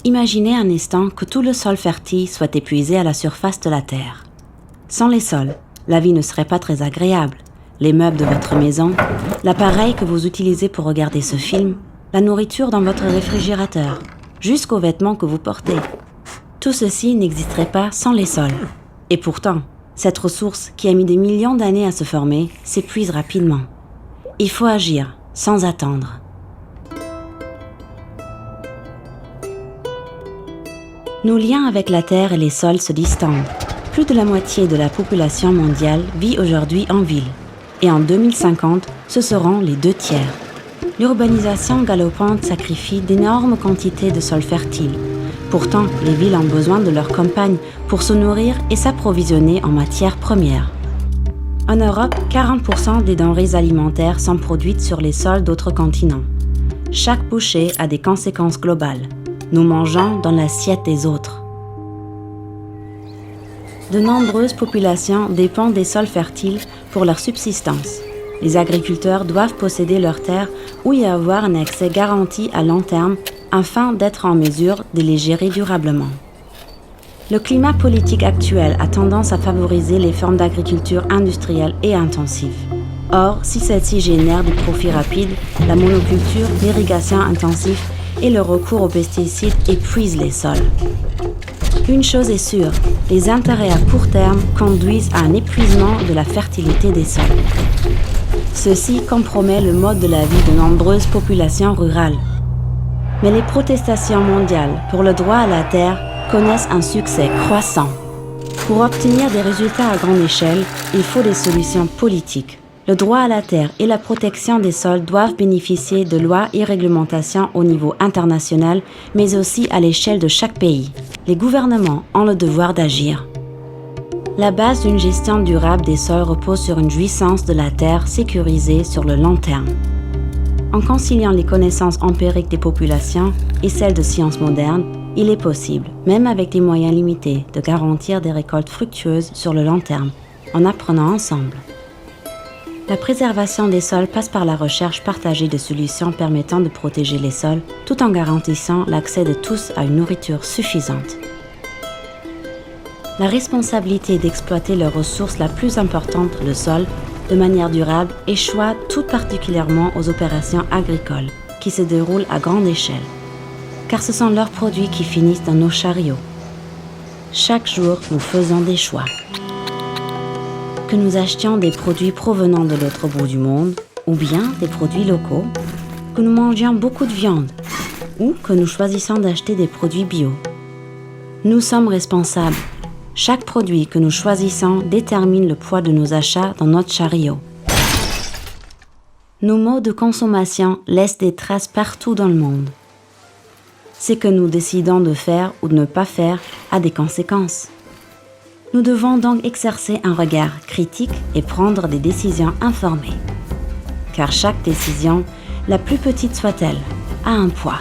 Imaginez un instant que tout le sol fertile soit épuisé à la surface de la Terre. Sans les sols, la vie ne serait pas très agréable. Les meubles de votre maison, l'appareil que vous utilisez pour regarder ce film, la nourriture dans votre réfrigérateur, jusqu'aux vêtements que vous portez. Tout ceci n'existerait pas sans les sols. Et pourtant, cette ressource qui a mis des millions d'années à se former s'épuise rapidement. Il faut agir sans attendre. Nos liens avec la Terre et les sols se distendent. Plus de la moitié de la population mondiale vit aujourd'hui en ville. Et en 2050, ce seront les 2/3. L'urbanisation galopante sacrifie d'énormes quantités de sols fertiles. Pourtant, les villes ont besoin de leurs campagnes pour se nourrir et s'approvisionner en matières premières. En Europe, 40% des denrées alimentaires sont produites sur les sols d'autres continents. Chaque bouchée a des conséquences globales. Nous mangeons dans l'assiette des autres. De nombreuses populations dépendent des sols fertiles pour leur subsistance. Les agriculteurs doivent posséder leurs terres ou y avoir un accès garanti à long terme afin d'être en mesure de les gérer durablement. Le climat politique actuel a tendance à favoriser les formes d'agriculture industrielle et intensive. Or, si celle-ci génère des profits rapides, la monoculture, l'irrigation intensive et le recours aux pesticides épuisent les sols. Une chose est sûre, les intérêts à court terme conduisent à un épuisement de la fertilité des sols. Ceci compromet le mode de la vie de nombreuses populations rurales. Mais les protestations mondiales pour le droit à la terre connaissent un succès croissant. Pour obtenir des résultats à grande échelle, il faut des solutions politiques. Le droit à la terre et la protection des sols doivent bénéficier de lois et réglementations au niveau international, mais aussi à l'échelle de chaque pays. Les gouvernements ont le devoir d'agir. La base d'une gestion durable des sols repose sur une jouissance de la terre sécurisée sur le long terme. En conciliant les connaissances empiriques des populations et celles de sciences modernes, il est possible, même avec des moyens limités, de garantir des récoltes fructueuses sur le long terme, en apprenant ensemble. La préservation des sols passe par la recherche partagée de solutions permettant de protéger les sols tout en garantissant l'accès de tous à une nourriture suffisante. La responsabilité d'exploiter la ressource la plus importante, le sol, de manière durable échoit tout particulièrement aux opérations agricoles qui se déroulent à grande échelle, car ce sont leurs produits qui finissent dans nos chariots. Chaque jour, nous faisons des choix. Que nous achetions des produits provenant de l'autre bout du monde, ou bien des produits locaux, que nous mangions beaucoup de viande, ou que nous choisissons d'acheter des produits bio. Nous sommes responsables. Chaque produit que nous choisissons détermine le poids de nos achats dans notre chariot. Nos modes de consommation laissent des traces partout dans le monde. Ce que nous décidons de faire ou de ne pas faire a des conséquences. Nous devons donc exercer un regard critique et prendre des décisions informées. Car chaque décision, la plus petite soit-elle, a un poids.